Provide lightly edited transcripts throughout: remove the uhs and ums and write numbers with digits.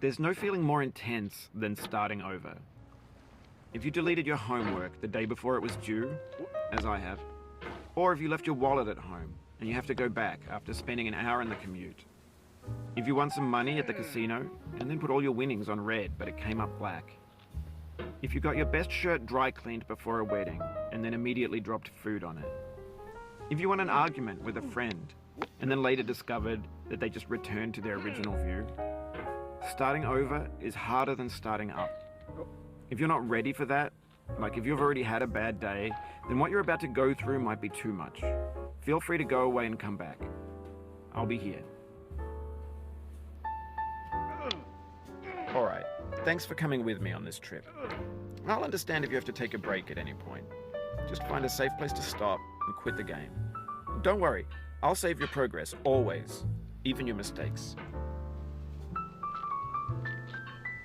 There's no feeling more intense than starting over. If you deleted your homework the day before it was due, as I have, or if you left your wallet at home and you have to go back after spending an hour in the commute. If you won some money at the casino and then put all your winnings on red but it came up black. If you got your best shirt dry cleaned before a wedding and then immediately dropped food on it. If you won an argument with a friend and then later discovered that they just returned to their original view. Starting over is harder than starting up. If you're not ready for that, like if you've already had a bad day, then what you're about to go through might be too much. Feel free to go away and come back. I'll be here. Alright, thanks for coming with me on this trip. I'll understand if you have to take a break at any point. Just find a safe place to stop and quit the game. Don't worry, I'll save your progress, always, even your mistakes.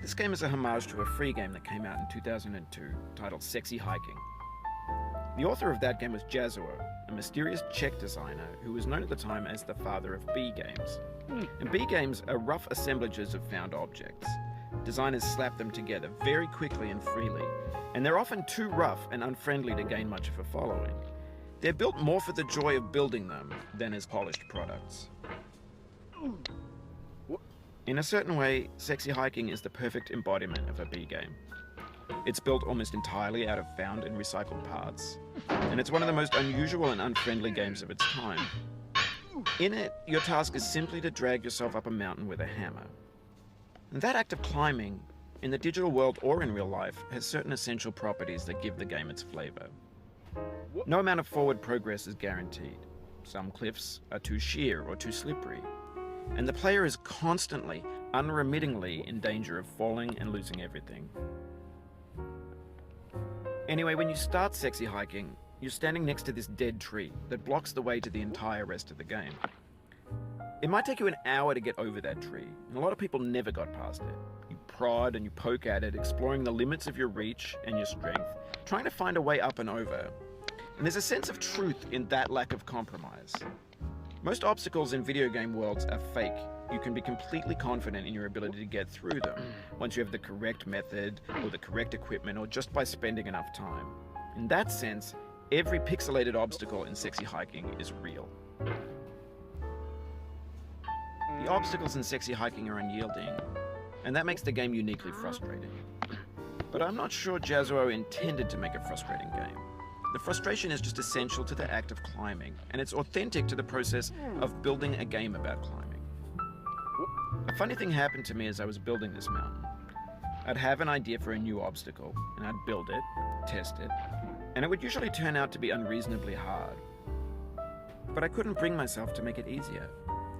This game is a homage to a free game that came out in 2002 titled Sexy Hiking. The author of that game was Jazuo, a mysterious Czech designer who was known at the time as the father of B games. And B games are rough assemblages of found objects. Designers slap them together very quickly and freely, and they're often too rough and unfriendly to gain much of a following. They're built more for the joy of building them than as polished products. In a certain way, Sexy Hiking is the perfect embodiment of a B game. It's built almost entirely out of found and recycled parts, and it's one of the most unusual and unfriendly games of its time. In it, your task is simply to drag yourself up a mountain with a hammer. And that act of climbing, in the digital world or in real life, has certain essential properties that give the game its flavor. No amount of forward progress is guaranteed. Some cliffs are too sheer or too slippery. And the player is constantly, unremittingly in danger of falling and losing everything. Anyway, when you start Sexy Hiking, you're standing next to this dead tree that blocks the way to the entire rest of the game. It might take you an hour to get over that tree, and a lot of people never got past it. You prod and you poke at it, exploring the limits of your reach and your strength, trying to find a way up and over. And there's a sense of truth in that lack of compromise. Most obstacles in video game worlds are fake. You can be completely confident in your ability to get through them once you have the correct method or the correct equipment or just by spending enough time. In that sense, every pixelated obstacle in Sexy Hiking is real. The obstacles in Sexy Hiking are unyielding, and that makes the game uniquely frustrating. But I'm not sure Jazuo intended to make a frustrating game. The frustration is just essential to the act of climbing, and it's authentic to the process of building a game about climbing. A funny thing happened to me as I was building this mountain. I'd have an idea for a new obstacle, and I'd build it, test it, and it would usually turn out to be unreasonably hard. But I couldn't bring myself to make it easier.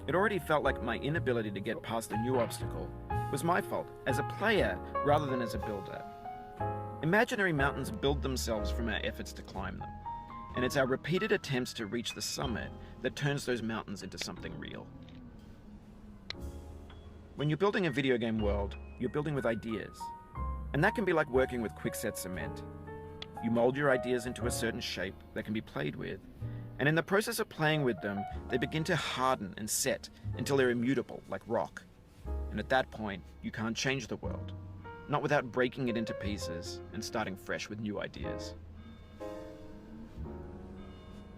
It already felt like my inability to get past the new obstacle was my fault as a player rather than as a builder. Imaginary mountains build themselves from our efforts to climb them, and it's our repeated attempts to reach the summit that turns those mountains into something real. When you're building a video game world, you're building with ideas, and that can be like working with quickset cement. You mold your ideas into a certain shape that can be played with, and in the process of playing with them, they begin to harden and set until they're immutable, like rock. And at that point, you can't change the world. Not without breaking it into pieces and starting fresh with new ideas.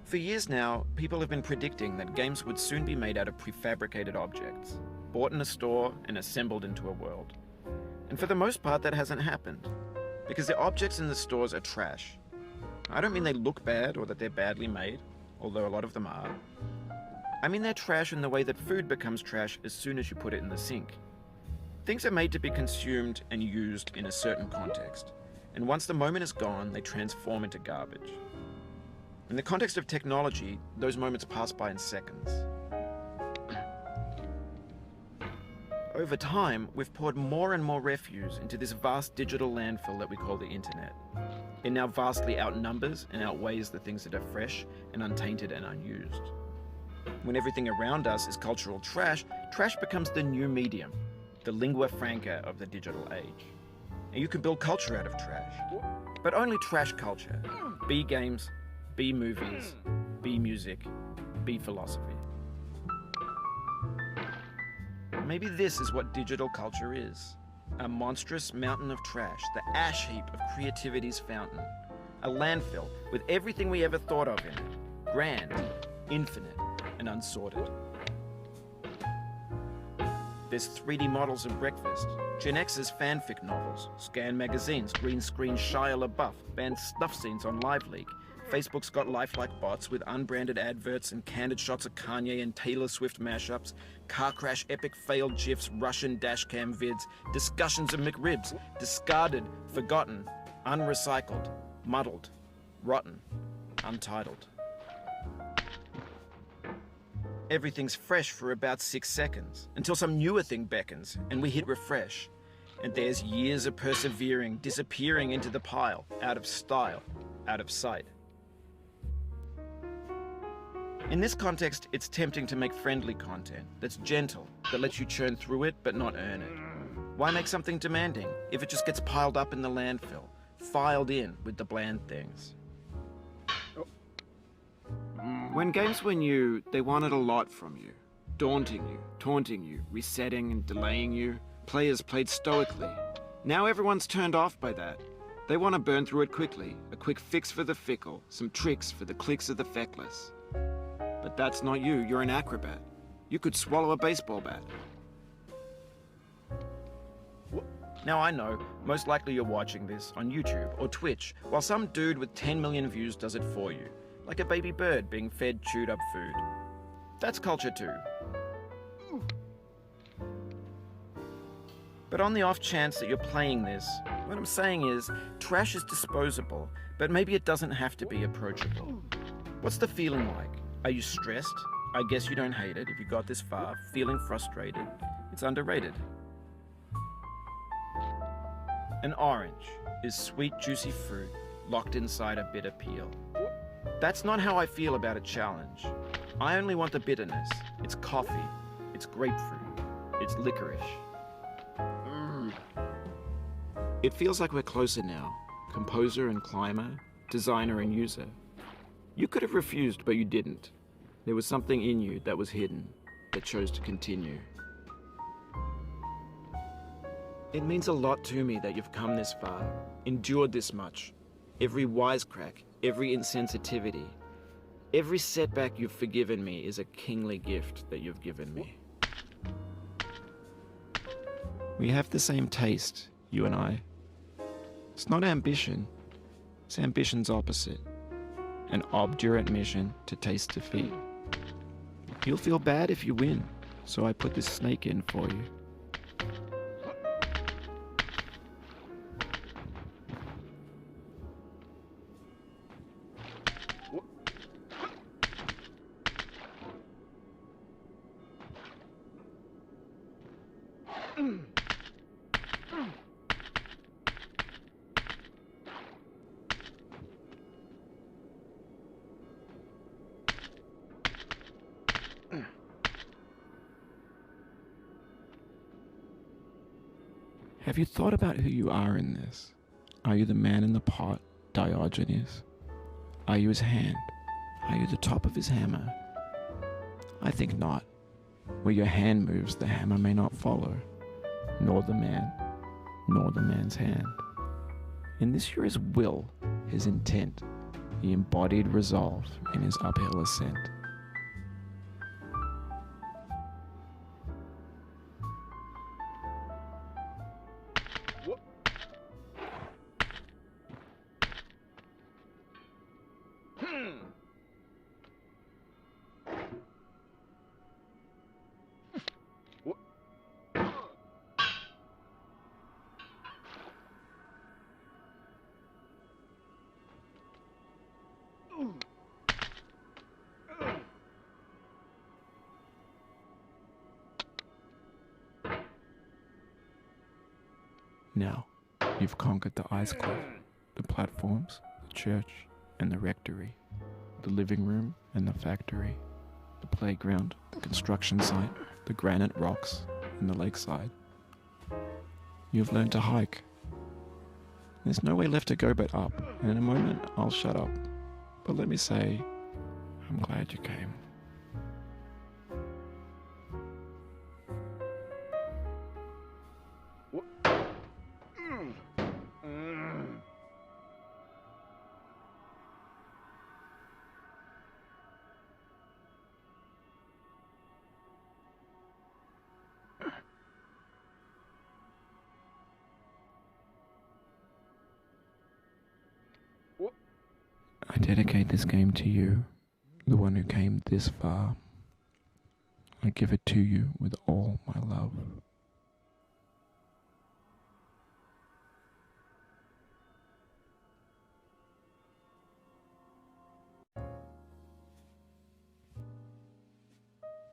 For years now, people have been predicting that games would soon be made out of prefabricated objects, bought in a store and assembled into a world. And for the most part, that hasn't happened, because the objects in the stores are trash. I don't mean they look bad or that they're badly made, although a lot of them are. I mean they're trash in the way that food becomes trash as soon as you put it in the sink. Things are made to be consumed and used in a certain context, and once the moment is gone, they transform into garbage. In the context of technology, those moments pass by in seconds. Over time, we've poured more and more refuse into this vast digital landfill that we call the internet. It now vastly outnumbers and outweighs the things that are fresh and untainted and unused. When everything around us is cultural trash, trash becomes the new medium, the lingua franca of the digital age. And you can build culture out of trash, but only trash culture. B games, B movies, B music, B philosophy. Maybe this is what digital culture is. A monstrous mountain of trash, the ash heap of creativity's fountain. A landfill with everything we ever thought of in it. Grand, infinite, and unsorted. There's 3D models of breakfast, Gen X's fanfic novels, scan magazines, green screen Shia LaBeouf, banned snuff scenes on LiveLeak. Facebook's got lifelike bots with unbranded adverts and candid shots of Kanye and Taylor Swift mashups, car crash epic failed GIFs, Russian dashcam vids, discussions of McRibs, discarded, forgotten, unrecycled, muddled, rotten, untitled. Everything's fresh for about 6 seconds, until some newer thing beckons, and we hit refresh. And there's years of persevering, disappearing into the pile, out of style, out of sight. In this context, it's tempting to make friendly content that's gentle, that lets you churn through it but not earn it. Why make something demanding if it just gets piled up in the landfill, filed in with the bland things? When games were new, they wanted a lot from you. Daunting you, taunting you, resetting and delaying you. Players played stoically. Now everyone's turned off by that. They want to burn through it quickly, a quick fix for the fickle, some tricks for the clicks of the feckless. But that's not you, you're an acrobat. You could swallow a baseball bat. Now I know, most likely you're watching this on YouTube or Twitch, while some dude with 10 million views does it for you. Like a baby bird being fed chewed up food. That's culture too. But on the off chance that you're playing this, what I'm saying is, trash is disposable, but maybe it doesn't have to be approachable. What's the feeling like? Are you stressed? I guess you don't hate it if you got this far. Feeling frustrated? It's underrated. An orange is sweet, juicy fruit locked inside a bitter peel. That's not how I feel about a challenge. I only want the bitterness. It's coffee. It's grapefruit. It's licorice. It feels like we're closer now. Composer and climber, designer and user. You could have refused, but you didn't. There was something in you that was hidden, that chose to continue. It means a lot to me that you've come this far, endured this much. Every wisecrack, every insensitivity, every setback you've forgiven me is a kingly gift that you've given me. We have the same taste, you and I. It's not ambition, it's ambition's opposite. An obdurate mission to taste defeat. You'll feel bad if you win, so I put this snake in for you. Have you thought about who you are in this? Are you the man in the pot, Diogenes? Are you his hand? Are you the top of his hammer? I think not. Where your hand moves, the hammer may not follow, nor the man, nor the man's hand. In this you're his will, his intent, the embodied resolve in his uphill ascent. Now, you've conquered the ice cliff, the platforms, the church, and the rectory, the living room and the factory, the playground, the construction site, the granite rocks, and the lakeside. You've learned to hike. There's no way left to go but up, and in a moment I'll shut up. But let me say, I'm glad you came. dedicate this game to you, the one who came this far. I give it to you with all my love.